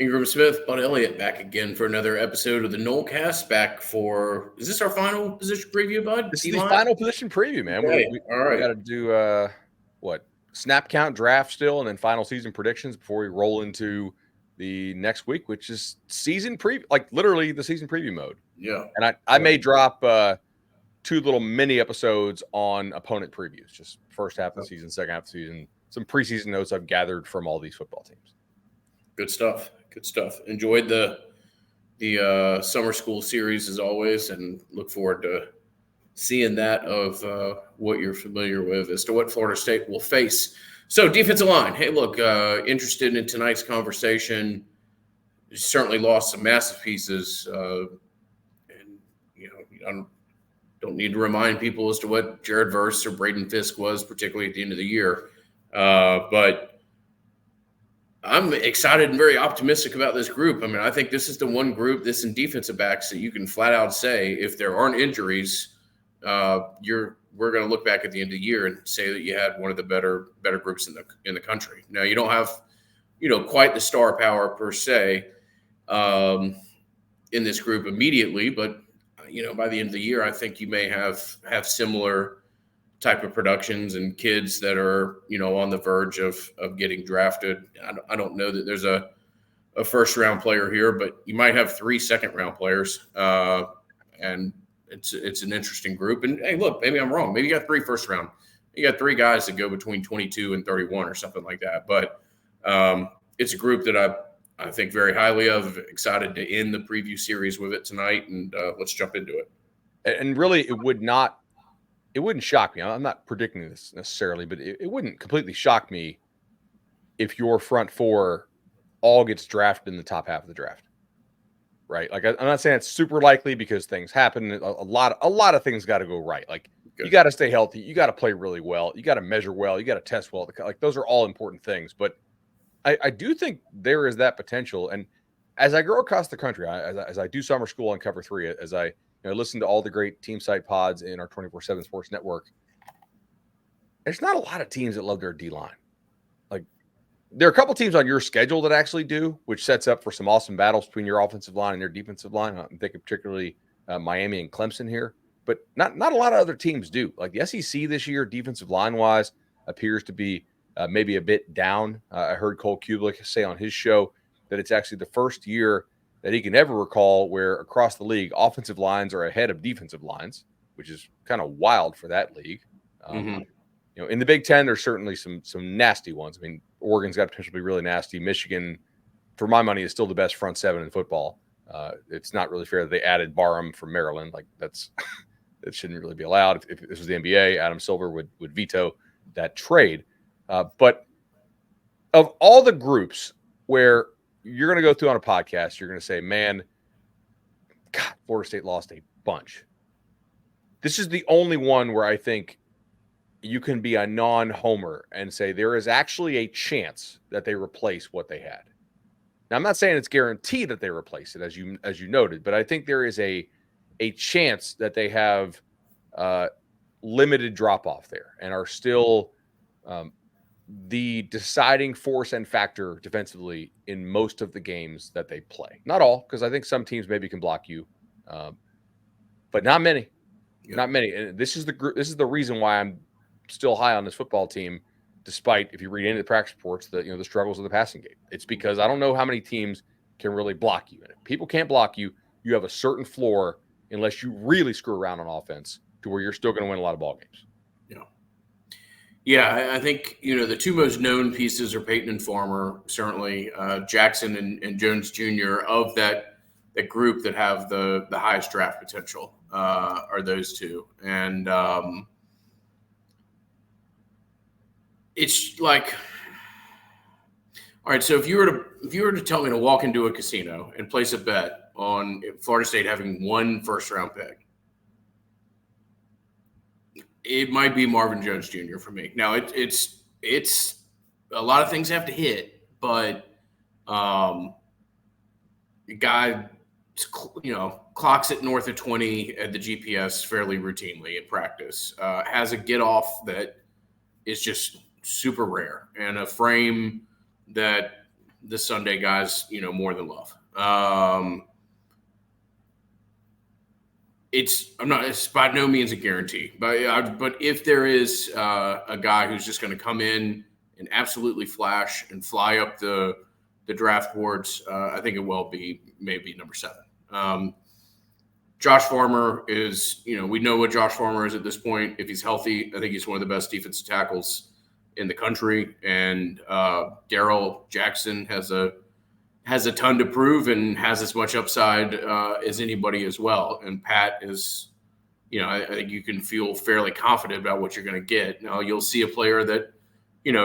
Ingram Smith, Bud Elliott back again for another episode of the Nolecast. Is this our final position preview, Bud? This is the D-line? final position preview, man. Okay. All right. We got to do snap count, draft still, and then final season predictions before we roll into the next week, which is season preview, like literally the season preview mode. Yeah. And I may drop 2 little mini episodes on opponent previews, just first half of the season, second half of the season, some preseason notes I've gathered from all these football teams. Good stuff. Good stuff. Enjoyed the summer school series as always, and look forward to seeing that of what you're familiar with as to what Florida State will face. So defensive line. Hey, look, interested in tonight's conversation. Certainly lost some massive pieces, and I don't need to remind people as to what Jared Verse or Braden Fisk was, particularly at the end of the year, but I'm excited and very optimistic about this group. I mean, I think this is the one group, this and defensive backs, that you can flat out say if there aren't injuries, we're going to look back at the end of the year and say that you had one of the better groups in the country. Now, you don't have, quite the star power per se in this group immediately, but by the end of the year, I think you may have similar type of productions and kids that are, on the verge of getting drafted. I don't know that there's a first round player here, but you might have 3 second round players. And it's an interesting group. And hey, look, maybe I'm wrong. Maybe you got 3 first round. You got 3 guys that go between 22 and 31 or something like that. But it's a group that I think very highly of. Excited to end the preview series with it tonight. And let's jump into it. And really, it wouldn't shock me. I'm not predicting this necessarily, but it wouldn't completely shock me if your front 4 all gets drafted in the top half of the draft, right? Like, I'm not saying it's super likely because things happen. A lot of things got to go right. Like, you got to stay healthy. You got to play really well. You got to measure well. You got to test well. Like, those are all important things. But I do think there is that potential. And as I grow across the country, as I do summer school on Cover 3, as I listen to all the great team site pods in our 24/7 Sports Network, there's not a lot of teams that love their D-line. Like, there are a couple teams on your schedule that actually do, which sets up for some awesome battles between your offensive line and your defensive line. I'm thinking particularly Miami and Clemson here, but not a lot of other teams do. Like, the SEC this year, defensive line-wise, appears to be maybe a bit down. I heard Cole Kublik say on his show that it's actually the first year that he can ever recall where across the league, offensive lines are ahead of defensive lines, which is kind of wild for that league. In the Big Ten, there's certainly some nasty ones. I mean, Oregon's got potential to be really nasty. Michigan, for my money, is still the best front 7 in football. It's not really fair that they added Barham from Maryland. Like, that shouldn't really be allowed. If this was the NBA, Adam Silver would veto that trade. But of all the groups where you're going to go through on a podcast, you're going to say, man, God, Florida State lost a bunch. This is the only one where I think you can be a non-homer and say there is actually a chance that they replace what they had. Now, I'm not saying it's guaranteed that they replace it, as you noted, but I think there is a chance that they have limited drop-off there and are still the deciding force and factor defensively in most of the games that they play. Not all, because I think some teams maybe can block you, but not many. Yep. Not many. And this is the reason why I'm still high on this football team, despite, if you read into the practice reports, the struggles of the passing game. It's because I don't know how many teams can really block you. And if people can't block you, you have a certain floor unless you really screw around on offense to where you're still going to win a lot of ball games. Yeah, I think, the 2 most known pieces are Peyton and Farmer, certainly Jackson and Jones Jr. of that group that have the highest draft potential are those 2. And it's like, all right, so if you were to tell me to walk into a casino and place a bet on Florida State having 1 first round pick, it might be Marvin Jones Jr. for me. Now, it's a lot of things have to hit, but the guy, clocks it north of 20 at the GPS fairly routinely at practice. Has a get off that is just super rare, and a frame that the Sunday guys, more than love. It's by no means a guarantee, but if there is a guy who's just going to come in and absolutely flash and fly up the draft boards, I think it will be maybe number 7. Josh Farmer is, we know what Josh Farmer is at this point. If he's healthy, I think he's one of the best defensive tackles in the country. And Darrell Jackson has a ton to prove and has as much upside as anybody as well. And Pat is, I think you can feel fairly confident about what you're going to get. Now you'll see a player that,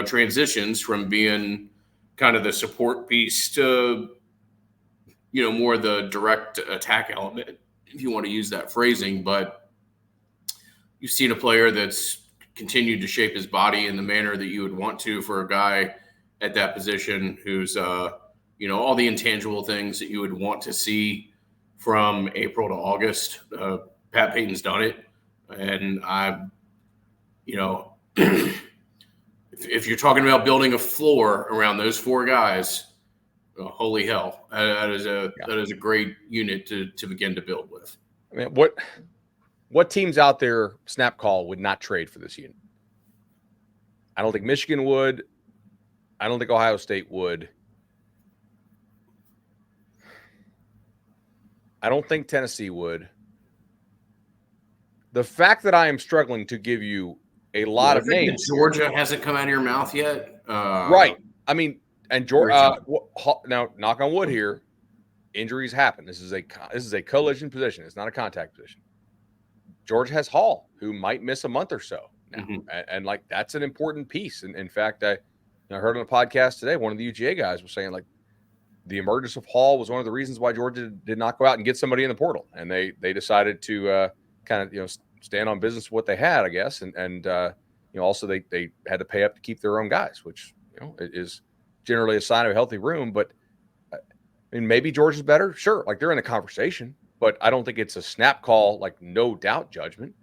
transitions from being kind of the support piece to, more the direct attack element, if you want to use that phrasing. But you've seen a player that's continued to shape his body in the manner that you would want to for a guy at that position who's, all the intangible things that you would want to see from April to August. Pat Payton's done it. And if you're talking about building a floor around those 4 guys, holy hell, that is a great unit to begin to build with. I mean, what teams out there, snap call, would not trade for this unit? I don't think Michigan would. I don't think Ohio State would. I don't think Tennessee would. The fact that I am struggling to give you a lot of names. Georgia hasn't come out of your mouth yet. Right. I mean, and Georgia. Now, knock on wood here. Injuries happen. This is a collision position. It's not a contact position. Georgia has Hall, who might miss a month or so now, and like that's an important piece. And in fact, I heard on a podcast today, one of the UGA guys was saying like the emergence of Hall was one of the reasons why Georgia did not go out and get somebody in the portal, and they decided to kind of stand on business with what they had, I guess, and also they had to pay up to keep their own guys, which is generally a sign of a healthy room. But I mean, maybe Georgia's better, sure, like they're in the conversation, but I don't think it's a snap call, like no doubt judgment.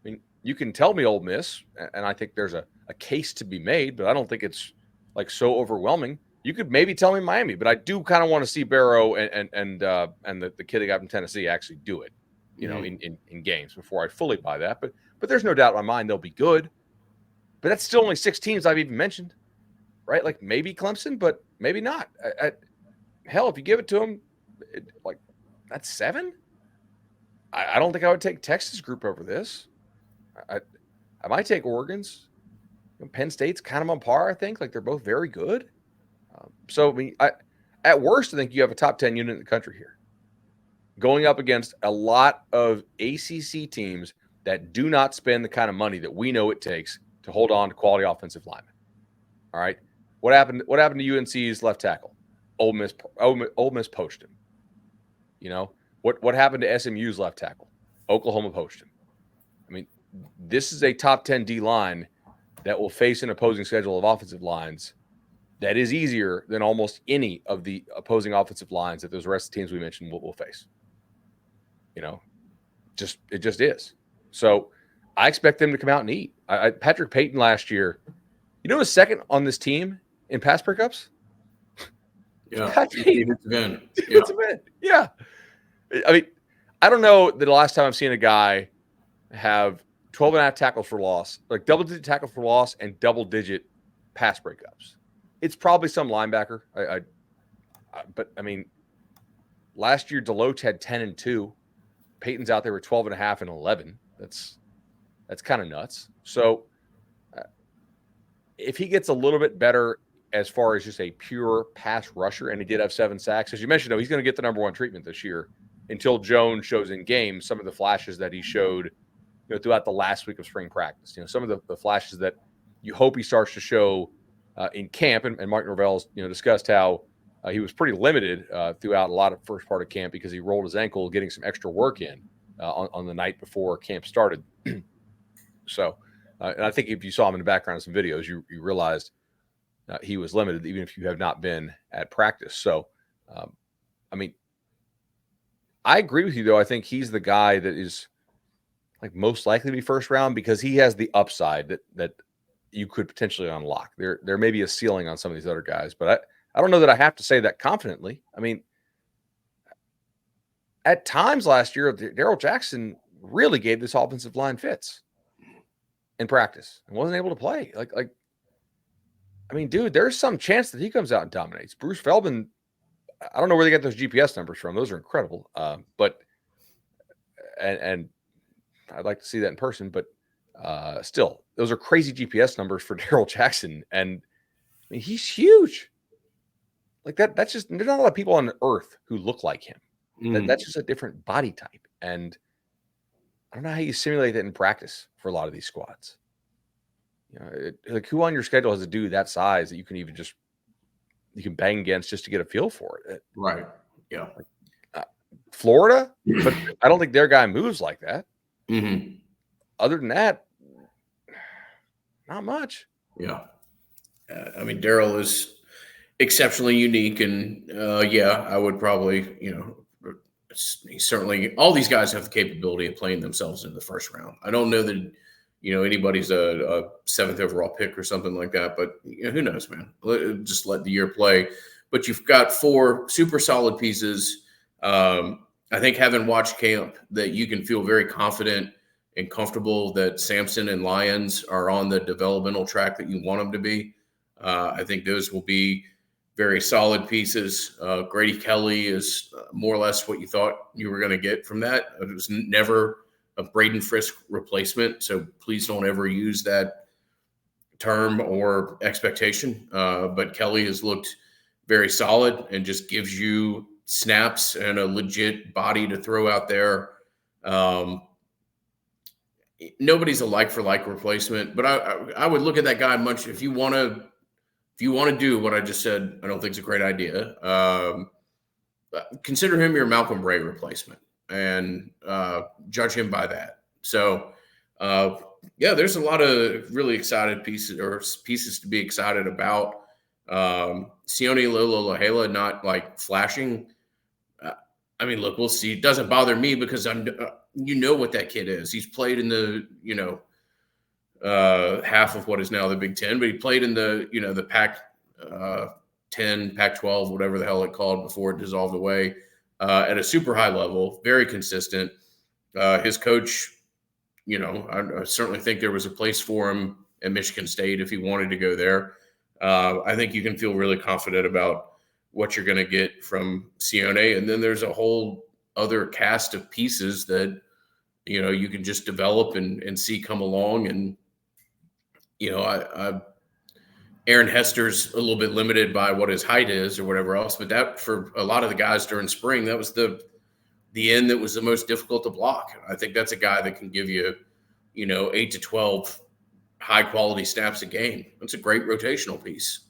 I mean, you can tell me Ole Miss, and I think there's a case to be made, but I don't think it's like so overwhelming. You could maybe tell me Miami, but I do kind of want to see Barrow and the kid they got from Tennessee actually do it, in games before I fully buy that. But there's no doubt in my mind they'll be good. But that's still only 6 teams I've even mentioned, right? Like maybe Clemson, but maybe not. Hell, if you give it to them, that's 7. I don't think I would take Texas group over this. I might take Oregon's. Penn State's kind of on par, I think. Like they're both very good. So I mean, at worst, I think you have a top 10 unit in the country here, going up against a lot of ACC teams that do not spend the kind of money that we know it takes to hold on to quality offensive linemen. All right, what happened to UNC's left tackle? Ole Miss poached him. What happened to SMU's left tackle? Oklahoma poached him. I mean, this is a top 10 D line that will face an opposing schedule of offensive lines that is easier than almost any of the opposing offensive lines that those rest of the teams we mentioned will face. It just is. So I expect them to come out and eat. Patrick Payton last year, was second on this team in pass breakups? Yeah. Yeah. I mean, I don't know the last time I've seen a guy have 12.5 tackles for loss, like double-digit tackles for loss and double-digit pass breakups. It's probably some linebacker. But I mean, last year Deloach had 10 and 2. Peyton's out there with 12.5 and 11. That's kind of nuts. So if he gets a little bit better as far as just a pure pass rusher, and he did have 7 sacks, as you mentioned, he's going to get the number 1 treatment this year until Jones shows in game some of the flashes that he showed throughout the last week of spring practice. Some of the flashes that you hope he starts to show in camp, and Mark Norvell's discussed how he was pretty limited throughout a lot of first part of camp because he rolled his ankle getting some extra work in on the night before camp started. So, and I think if you saw him in the background of some videos, you realized he was limited, even if you have not been at practice. So, I mean, I agree with you, though. I think he's the guy that is like most likely to be first round because he has the upside that you could potentially unlock. There may be a ceiling on some of these other guys, but I don't know that I have to say that confidently. I mean, at times last year, Darrell Jackson really gave this offensive line fits in practice and wasn't able to play. I mean, dude, there's some chance that he comes out and dominates. Bruce Feldman, I don't know where they get those GPS numbers from. Those are incredible. But I'd like to see that in person. But still, those are crazy GPS numbers for Darrell Jackson, and I mean, he's huge. Like that. That's just there's not a lot of people on earth who look like him. That's just a different body type, and I don't know how you simulate that in practice for a lot of these squads. You know, like who on your schedule has a dude that size that you can bang against just to get a feel for it? Right. Yeah. Florida, but I don't think their guy moves like that. Mm-hmm. Other than that, not much. Yeah. I mean, Darrell is exceptionally unique, and I would probably, he's certainly all these guys have the capability of playing themselves in the first round. I don't know that anybody's a 7th overall pick or something like that, but who knows, man? Just let the year play. But you've got 4 super solid pieces. I think having watched camp, that you can feel very confident and comfortable that Sampson and Lyons are on the developmental track that you want them to be. I think those will be very solid pieces. Grady Kelly is more or less what you thought you were going to get from that. It was never a Braden Frisk replacement, so please don't ever use that term or expectation. But Kelly has looked very solid and just gives you snaps and a legit body to throw out there. Nobody's a like-for-like replacement, but I would look at that guy much if you want to do what I just said. I don't think it's a great idea. Consider him your Malcolm Ray replacement and judge him by that. So, there's a lot of really excited pieces to be excited about. Sione Lolo not like flashing. I mean, look, we'll see. It doesn't bother me because what that kid is. He's played in the half of what is now the Big Ten, but he played in the Pac 10, Pac 12, whatever the hell it called before it dissolved away, at a super high level, very consistent. His coach, I certainly think there was a place for him at Michigan State if he wanted to go there. I think you can feel really confident about what you're going to get from Sione. And then there's a whole other cast of pieces that, you can just develop and see come along. And, Aaron Hester's a little bit limited by what his height is or whatever else, but that for a lot of the guys during spring, that was the end that was the most difficult to block. I think that's a guy that can give you, 8 to 12 high quality snaps a game. That's a great rotational piece.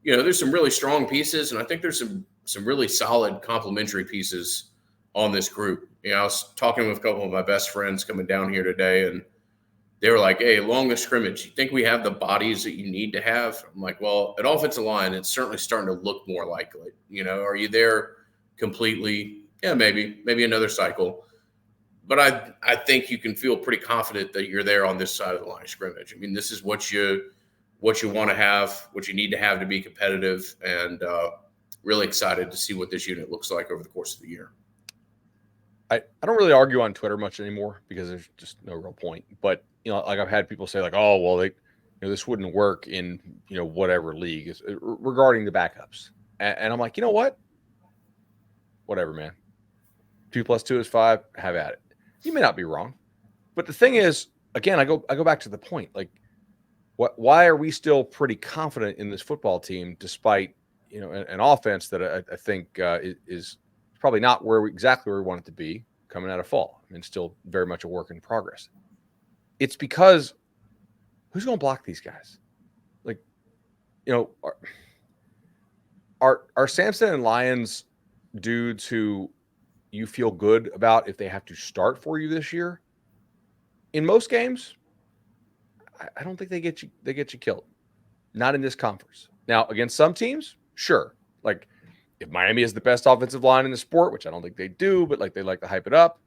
There's some really strong pieces, and I think there's some really solid complementary pieces on this group. I was talking with a couple of my best friends coming down here today, and they were like, hey, along the scrimmage, you think we have the bodies that you need to have? I'm like, well, at offensive line, it's certainly starting to look more like it. Are you there completely? Yeah, maybe another cycle. But I think you can feel pretty confident that you're there on this side of the line of scrimmage. I mean, this is what you want to have, what you need to have to be competitive, and really excited to see what this unit looks like over the course of the year. I don't really argue on Twitter much anymore because there's just no real point. But, like I've had people say like, oh, well, this wouldn't work in, whatever league regarding the backups. And I'm like, you know what? Whatever, man. 2 + 2 is 5. Have at it. You may not be wrong. But the thing is, again, I go back to the point. Like, why are we still pretty confident in this football team despite, an offense that I think is probably not exactly where we want it to be coming out of fall. I mean, still very much a work in progress. It's because who's going to block these guys? Like, are Sampson and Lyons dudes who you feel good about if they have to start for you this year? In most games, I don't think they get you killed. Not in this conference. Now, against some teams, sure. Like, if Miami is the best offensive line in the sport, which I don't think they do, but like they like to hype it up,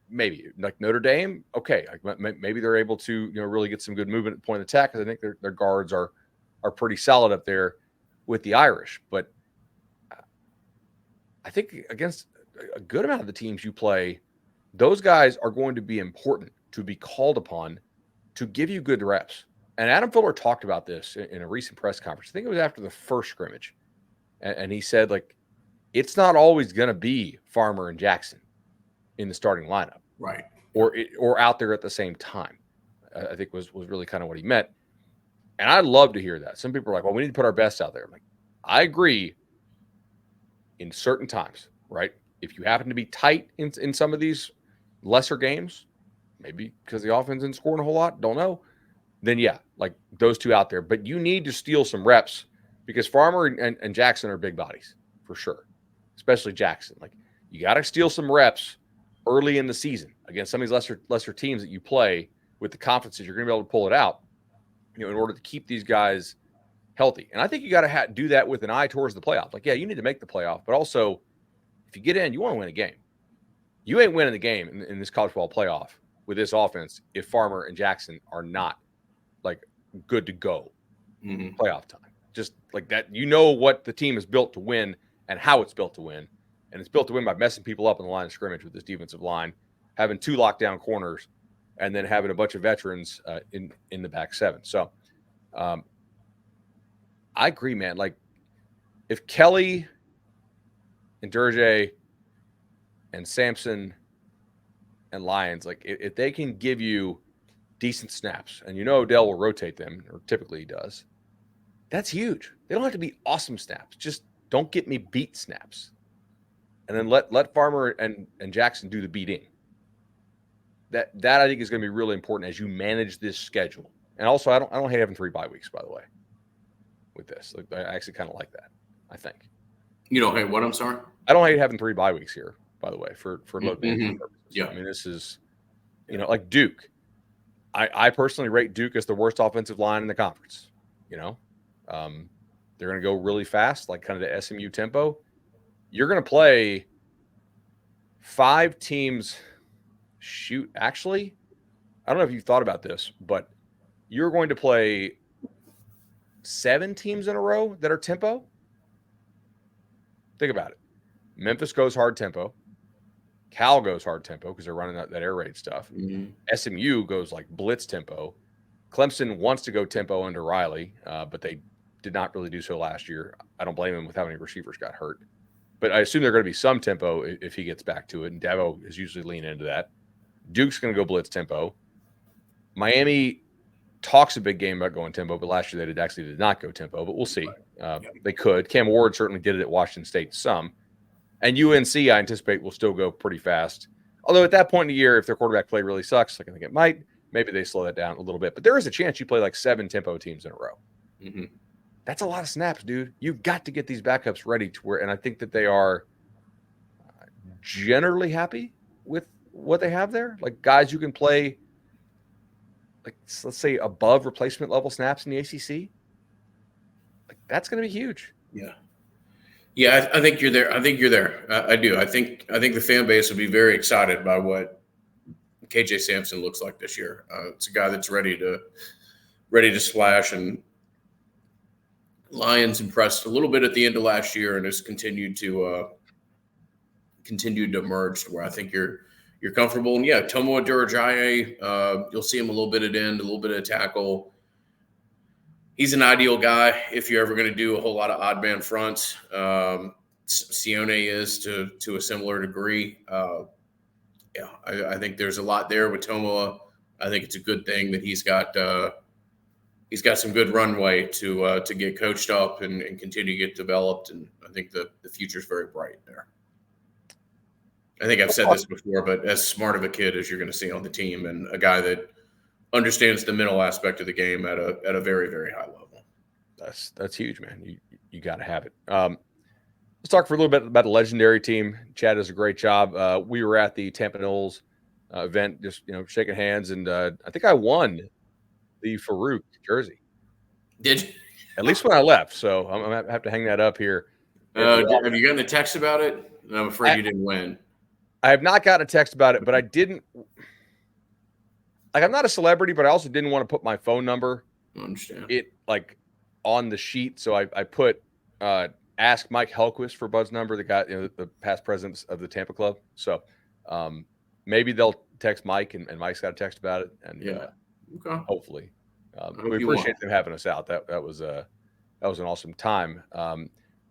maybe. Like Notre Dame, okay, like maybe they're able to really get some good movement at point of attack because I think their guards are pretty solid up there. with the Irish. But I think against a good amount of the teams you play, those guys are going to be important to be called upon to give you good reps. And Adam Fuller talked about this in a recent press conference. I think it was after the first scrimmage. And he said, like, it's not always going to be Farmer and Jackson in the starting lineup. Right. Or out there at the same time, I think was really kind of what he meant. And I love to hear that. Some people are like, well, we need to put our best out there. I'm like, I agree in certain times, right? If you happen to be tight in some of these lesser games, maybe because the offense isn't scoring a whole lot, don't know, then yeah, like those two out there. But you need to steal some reps because Farmer and Jackson are big bodies for sure, especially Jackson. Like you got to steal some reps early in the season against some of these lesser teams that you play with the confidence that you're going to be able to pull it out, in order to keep these guys healthy. And I think you got to do that with an eye towards the playoff. Like, yeah, you need to make the playoff, but also if you get in, you want to win a game. You ain't winning the game in this college football playoff with this offense if Farmer and Jackson are not like good to go playoff time. Just like that, what the team is built to win and how it's built to win. And it's built to win by messing people up in the line of scrimmage with this defensive line, having 2 lockdown corners, and then having a bunch of veterans in the back 7. So I agree, man. Like if Kelly and Durjay and Sampson and Lyons, like if they can give you decent snaps, and Odell will rotate them, or typically he does, that's huge. They don't have to be awesome snaps. Just don't get me beat snaps. And then let Farmer and Jackson do the beating. That I think is going to be really important as you manage this schedule. And also, I don't hate having 3 bye weeks, by the way, with this. Like, I actually kind of like that, I think. You don't hate what? I'm sorry? I don't hate having 3 bye weeks here, by the way, for load management purposes. Yeah. I mean, this is, like Duke. I personally rate Duke as the worst offensive line in the conference. They're going to go really fast, like kind of the SMU tempo. You're going to play 5 teams. Shoot, actually, I don't know if you've thought about this, but you're going to play 7 teams in a row that are tempo. Think about it. Memphis goes hard tempo. Cal goes hard tempo because they're running that air raid stuff. SMU goes like blitz tempo. Clemson wants to go tempo under Riley, but they did not really do so last year. I don't blame him with how many receivers got hurt. But I assume they're going to be some tempo if he gets back to it, and Dabo is usually leaning into that. Duke's going to go blitz tempo. Miami talks a big game about going tempo, but last year they did not go tempo, but we'll see. They could. Cam Ward certainly did it at Washington State some. And UNC, I anticipate, will still go pretty fast. Although at that point in the year, if their quarterback play really sucks, like I think it might, maybe they slow that down a little bit. But there is a chance you play like 7 tempo teams in a row. That's a lot of snaps, dude. You've got to get these backups ready to where, and I think that they are generally happy with what they have there. Like guys who can play, like let's say above replacement level snaps in the ACC. Like that's going to be huge. Yeah, I think you're there. I do. I think the fan base will be very excited by what KJ Sampson looks like this year. It's a guy that's ready to splash, and Lions impressed a little bit at the end of last year and has continued to emerge to where I think you're comfortable. And yeah, Tomo Adurajaye, you'll see him a little bit at end, a little bit of tackle. He's an ideal guy if you're ever going to do a whole lot of odd man fronts. Sione is to a similar degree. I think there's a lot there with Tomoa. I think it's a good thing that he's got some good runway to get coached up and continue to get developed. And I think the future's very bright there. I think I've said this before, but as smart of a kid as you're going to see on the team, and a guy that understands the mental aspect of the game at a very, very high level. That's huge, man. You got to have it. Let's talk for a little bit about the legendary team. Chad does a great job. We were at the Tampa Knowles event, just shaking hands, and I think I won the Farouk jersey. Did you? At least when I left. So I'm gonna have to hang that up here. Have you gotten a text about it? I'm afraid you didn't win. I have not gotten a text about it, but I didn't. Like, I'm not a celebrity, but I also didn't want to put my phone number I understand it like on the sheet. So I put ask Mike Helquist for Bud's number, the guy, the past president of the Tampa club. So maybe they'll text Mike, and Mike's got a text about it, and Okay. hopefully, hope we you appreciate will. them having us out. That was an awesome time.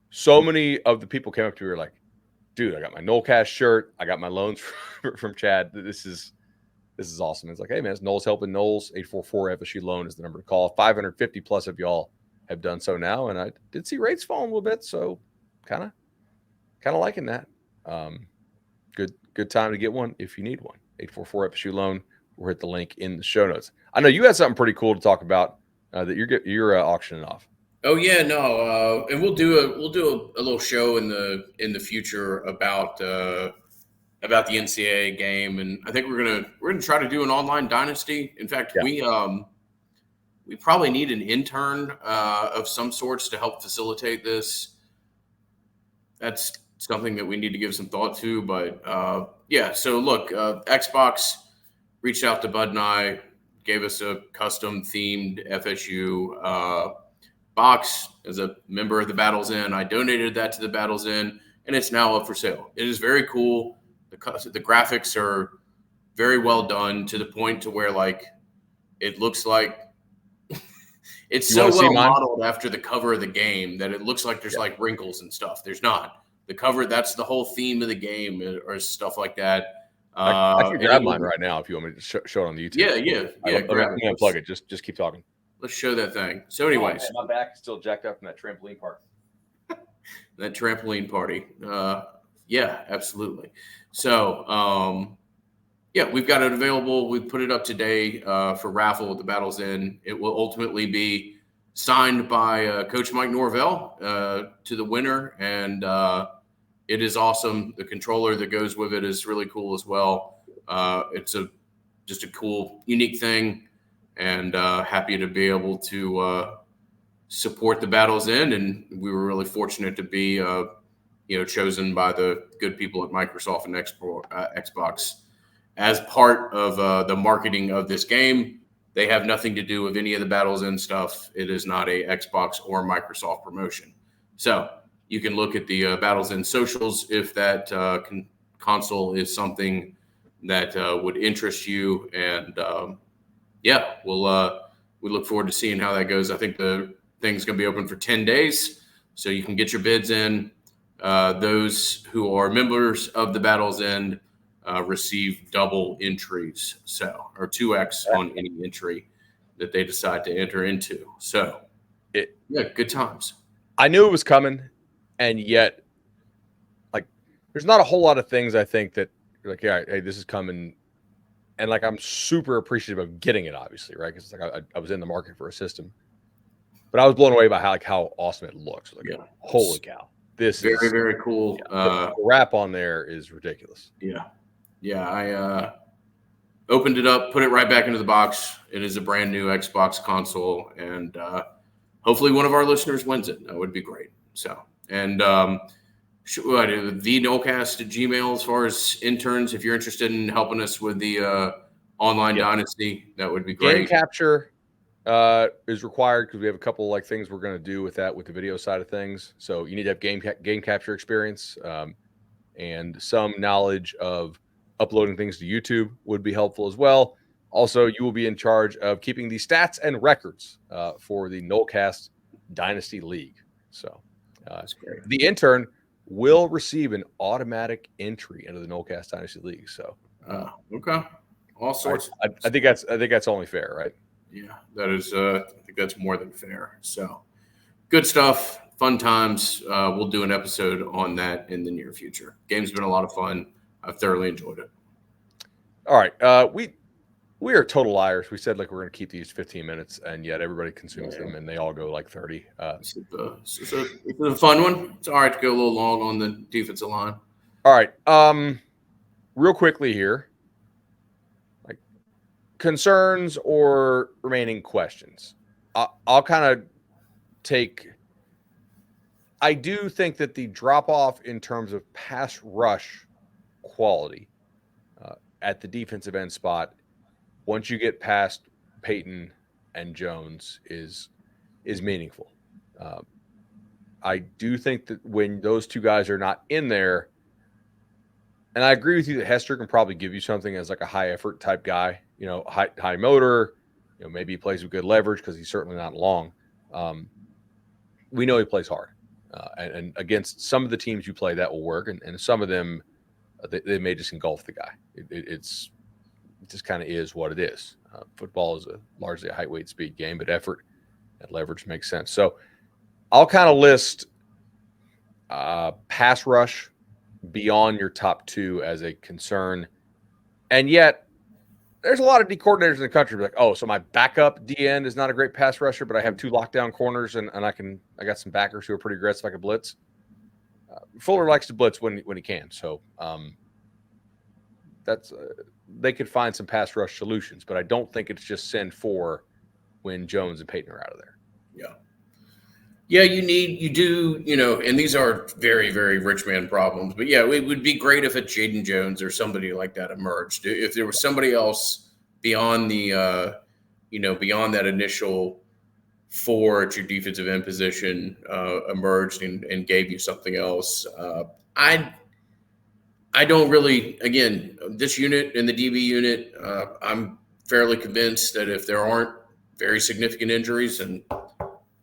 So many of the people came up to me, were like, "Dude, I got my Nolecast shirt. I got my loans from Chad. This is awesome." It's like, hey man, it's Noel's helping Noel's. 844 FSU loan is the number to call. 550 plus of y'all have done so now, and I did see rates fall a little bit, so kind of liking that. Good time to get one if you need one. 844 FSU loan. We'll hit the link in the show notes. I know you had something pretty cool to talk about that you're auctioning off. Oh yeah, no, and we'll do a little show in the future about the NCAA game, and I think we're gonna try to do an online dynasty. In fact, Yeah. we probably need an intern of some sorts to help facilitate this. That's something that we need to give some thought to. But yeah, so look, Xbox reached out to Bud and I, gave us a custom themed FSU box as a member of the Battles Inn. I donated that to the Battles Inn, and it's now up for sale. It is very cool. The graphics are very well done, to the point to where like it looks like it's You so want to see well mine? modeled after the cover of the game that it looks like there's like wrinkles and stuff. There's not. The cover, that's the whole theme of the game, or stuff like that. I can grab mine right now if you want me to show it on the YouTube. Yeah. Let me unplug it. Just keep talking. Let's show that thing. So, anyways, my back is still jacked up from that trampoline park. That trampoline party. Yeah, absolutely. So, yeah, we've got it available. We put it up today for raffle at the Battles Inn. It will ultimately be signed by Coach Mike Norvell to the winner, and it is awesome. The controller that goes with it is really cool as well. It's just a cool, unique thing, and happy to be able to support the Battles Inn. And we were really fortunate to be chosen by the good people at Microsoft and Xbox as part of the marketing of this game. They have nothing to do with any of the Battles Inn stuff. It is not a Xbox or Microsoft promotion. So you can look at the Battles Inn socials if that console is something that would interest you. And yeah, we look forward to seeing how that goes. I think the thing's going to be open for 10 days, so you can get your bids in. Those who are members of the Battles Inn receive double entries, or 2x on any entry that they decide to enter into. So, yeah, good times. I knew it was coming, and yet, like, there's not a whole lot of things I think that you're like, yeah, hey, this is coming, and like I'm super appreciative of getting it, obviously, right? Because like I was in the market for a system, but I was blown away by how awesome it looks. Like, holy cow, this very, is very cool. The wrap on there is ridiculous. Yeah. I opened it up, put it right back into the box. It is a brand new Xbox console, and hopefully one of our listeners wins it. That would be great. So, and the Nolecast at Gmail as far as interns, if you're interested in helping us with the online dynasty, that would be great. Game capture is required because we have a couple like things we're going to do with that, with the video side of things. So you need to have game capture experience and some knowledge of uploading things to YouTube would be helpful as well. Also, you will be in charge of keeping the stats and records for the Nolecast Dynasty League. So that's great. The intern will receive an automatic entry into the Nolecast Dynasty League. So okay, all sorts. I think that's only fair, right? Yeah, that is. I think that's more than fair. So good stuff. Fun times. We'll do an episode on that in the near future. Game's been a lot of fun. I've thoroughly enjoyed it. All right. We are total liars. We said like we're going to keep these 15 minutes, and yet everybody consumes them, and they all go like 30. It's a fun one. It's all right to go a little long on the defensive line. All right. Real quickly here, like concerns or remaining questions. I'll kind of take. I do think that the drop off in terms of pass rush quality at the defensive end spot, once you get past Peyton and Jones, is meaningful. I do think that when those two guys are not in there, and I agree with you that Hester can probably give you something as like a high effort type guy, high motor, maybe he plays with good leverage because he's certainly not long. We know he plays hard. And against some of the teams you play, that will work. And some of them, they may just engulf the guy. It just kind of is what it is. Football is largely a height, weight, speed game, but effort and leverage makes sense. So I'll kind of list pass rush beyond your top two as a concern. And yet, there's a lot of D coordinators in the country like, oh, so my backup D end is not a great pass rusher, but I have two lockdown corners and I got some backers who are pretty aggressive. I can blitz. Fuller likes to blitz when he can. So that's they could find some pass rush solutions, but I don't think it's just send four when Jones and Peyton are out of there. Yeah. Yeah, you do, and these are very, very rich man problems. But yeah, it would be great if a Jaden Jones or somebody like that emerged. If there was somebody else beyond beyond that initial four at your defensive end position emerged and gave you something else. I don't really, again, this unit and the DB unit, I'm fairly convinced that if there aren't very significant injuries, and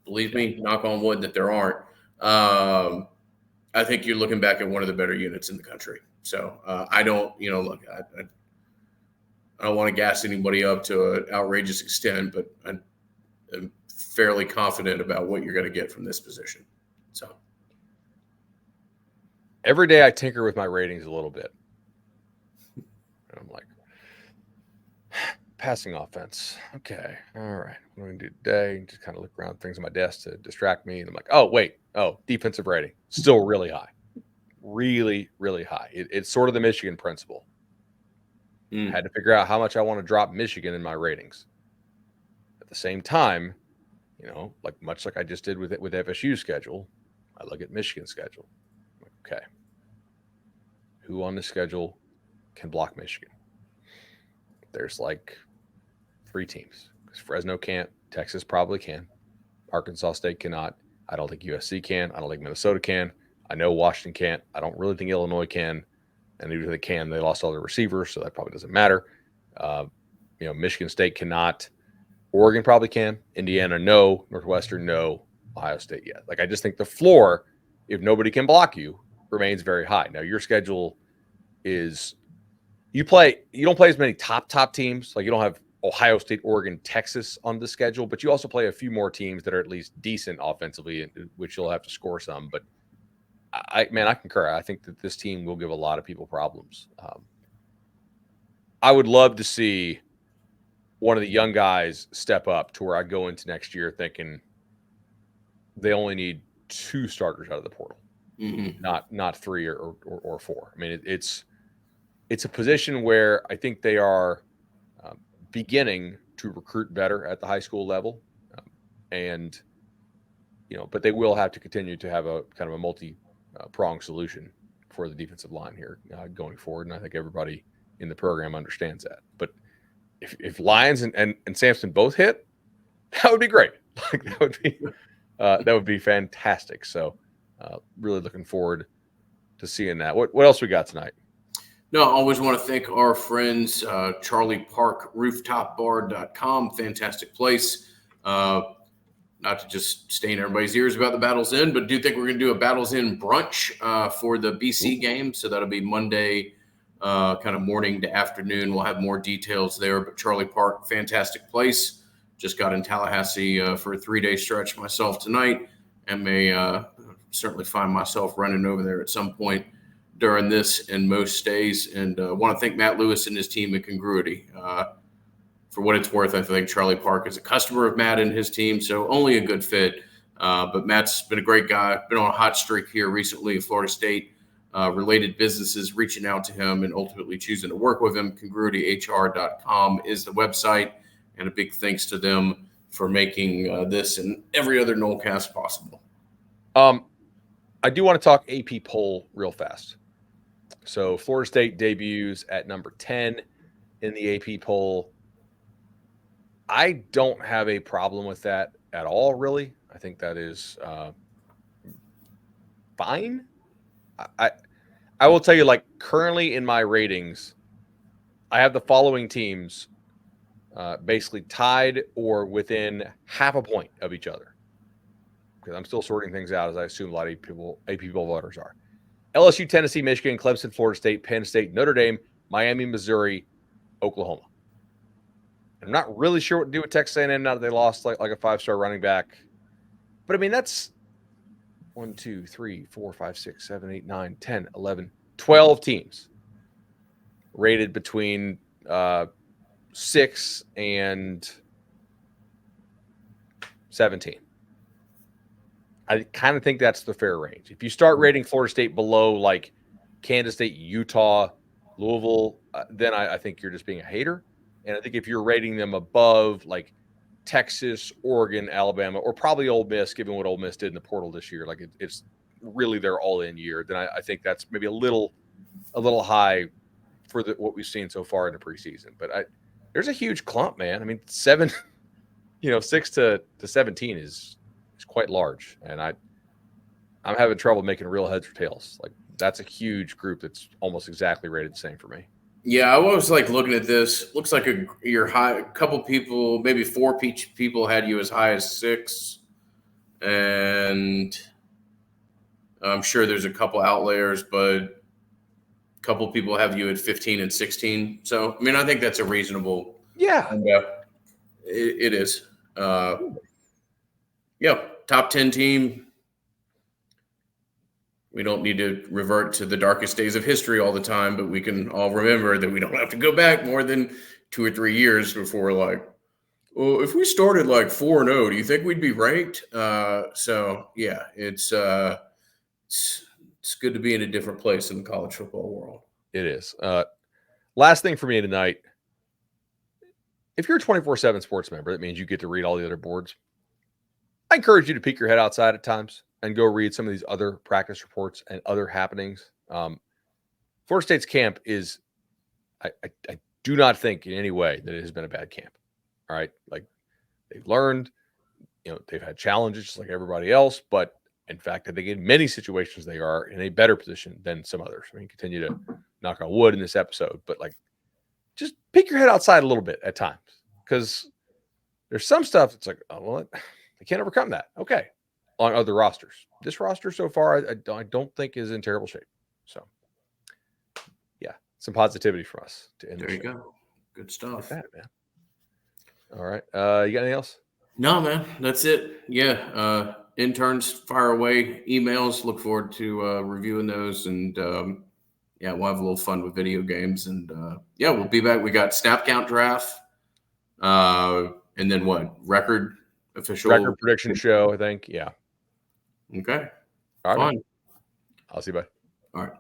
believe me, knock on wood that there aren't, I think you're looking back at one of the better units in the country. So I don't, look, I don't want to gas anybody up to an outrageous extent, but I'm fairly confident about what you're going to get from this position. So every day I tinker with my ratings a little bit. And I'm like, passing offense. Okay. All right. What am I going to do today? Just kind of look around things on my desk to distract me. And I'm like, oh, wait. Oh, defensive rating. Still really high. Really, really high. It's sort of the Michigan principle. I had to figure out how much I want to drop Michigan in my ratings. At the same time, much like I just did with FSU's schedule, I look at Michigan's schedule. Okay. Who on the schedule can block Michigan? There's like 3 teams. Because Fresno can't. Texas probably can. Arkansas State cannot. I don't think USC can. I don't think Minnesota can. I know Washington can't. I don't really think Illinois can. And even if they can, they lost all their receivers, so that probably doesn't matter. Michigan State cannot. Oregon probably can. Indiana, no. Northwestern, no. Ohio State, yeah. Like, I just think the floor, if nobody can block you, remains very high. Now, your schedule is you don't play as many top teams. Like, you don't have Ohio State, Oregon, Texas on the schedule, but you also play a few more teams that are at least decent offensively, which you'll have to score some. But I concur. I think that this team will give a lot of people problems. I would love to see one of the young guys step up to where I go into next year thinking they only need 2 starters out of the portal, not 3 or 4. I mean, it's a position where I think they are beginning to recruit better at the high school level, but they will have to continue to have a kind of a multi-pronged solution for the defensive line here going forward, and I think everybody in the program understands that. But if Lyons and Sampson both hit, that would be great. Like, that would be fantastic. So really looking forward to seeing that. What else we got tonight? No, I always want to thank our friends, Charlie Park, rooftopbar.com. Fantastic place. Not to just stain everybody's ears about the Battles Inn, but do think we're going to do a Battles Inn brunch for the BC game. So that'll be Monday, kind of morning to afternoon. We'll have more details there. But Charlie Park, fantastic place. Just got in Tallahassee for a 3-day stretch myself tonight, and may certainly find myself running over there at some point during this and most stays. And want to thank Matt Lewis and his team at Congruity. For what it's worth, I think Charlie Park is a customer of Matt and his team, so only a good fit. But Matt's been a great guy, been on a hot streak here recently. Florida State related businesses reaching out to him and ultimately choosing to work with him. CongruityHR.com is the website, and a big thanks to them for making this and every other Nolecast possible. I do want to talk AP poll real fast. So Florida State debuts at number 10 in the AP poll. I don't have a problem with that at all, really. I think that is fine. I will tell you, like, currently in my ratings, I have the following teams basically tied or within half a point of each other. Because I'm still sorting things out, as I assume a lot of AP voters are. LSU, Tennessee, Michigan, Clemson, Florida State, Penn State, Notre Dame, Miami, Missouri, Oklahoma. I'm not really sure what to do with Texas A&M now that they lost like a 5-star running back. But I mean, that's 1, 2, 3, 4, 5, 6, 7, 8, 9, 10, 11, 12 teams rated between 6 and 17. I kind of think that's the fair range. If you start rating Florida State below like Kansas State, Utah, Louisville, then I think you're just being a hater. And I think if you're rating them above like Texas, Oregon, Alabama, or probably Ole Miss, given what Ole Miss did in the portal this year, like it's really their all-in year, then I think that's maybe a little high for what we've seen so far in the preseason. But there's a huge clump, man. I mean, 6 to 17 is quite large, and I'm having trouble making real heads or tails. Like, that's a huge group that's almost exactly rated the same for me. Yeah, I was like looking at this. Looks like your high. A couple people, maybe 4 people had you as high as 6, and I'm sure there's a couple outliers, but a couple people have you at 15 and 16. So I mean, I think that's a reasonable. Yeah, it is. Yeah, top 10 team. We don't need to revert to the darkest days of history all the time, but we can all remember that we don't have to go back more than 2 or 3 years before, like, well, if we started like 4-0, do you think we'd be ranked? So yeah, it's good to be in a different place in the college football world. It is. Last thing for me tonight. If you're a 24/7 sports member, that means you get to read all the other boards. I encourage you to peek your head outside at times and go read some of these other practice reports and other happenings. Florida State's camp is, I do not think in any way that it has been a bad camp. All right. Like, they've learned, they've had challenges just like everybody else, but in fact, I think in many situations they are in a better position than some others. I mean, continue to knock on wood in this episode, but like, just peek your head outside a little bit at times, because there's some stuff that's like, oh, well, they can't overcome that. Okay. On other rosters. This roster so far, I don't think is in terrible shape. So, yeah, some positivity for us to end. There you go. Good stuff. Like that, man. All right. You got anything else? No, man. That's it. Yeah. Interns, fire away emails. Look forward to reviewing those. And yeah, we'll have a little fun with video games. And yeah, we'll be back. We got snap count draft. And then what? Official record prediction show, I think. Yeah. Okay. All right. Fun. I'll see you. Bye. All right.